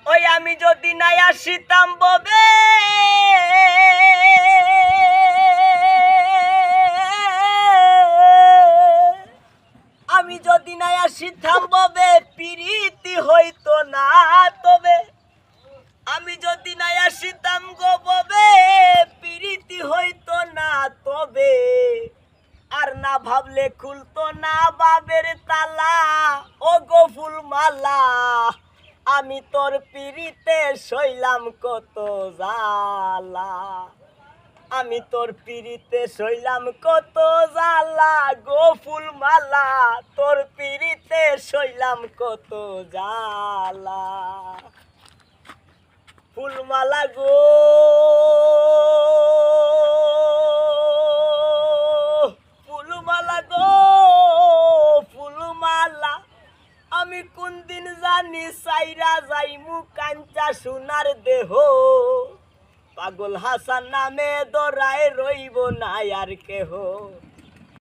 ওই আমি যদি নাই আসিতাম ববে আমি যদি নাই আসিতাম ববে প্রীতি হইতো না তবে আমি যদি নাই আসিতাম গো ববে প্রীতি হইতো না তবে আর না ভাবলে খুলতো না বাবের তালা ও গো ফুলমালা আমি তোর পিরিতে সইলাম কত জ্বালা আমি তোর পিরিতে সইলাম কত জ্বালা গো ফুলমালা তোর পিরিতে সইলাম কত জ্বালা ফুলমালা গো ফুলমালা গো ফুলমালা আমি কোন দিন জানি সাইরা যাইমু কাঞ্চা সোনার দেহ পাগল হাসান নামে দরায় রইব না আর কেহ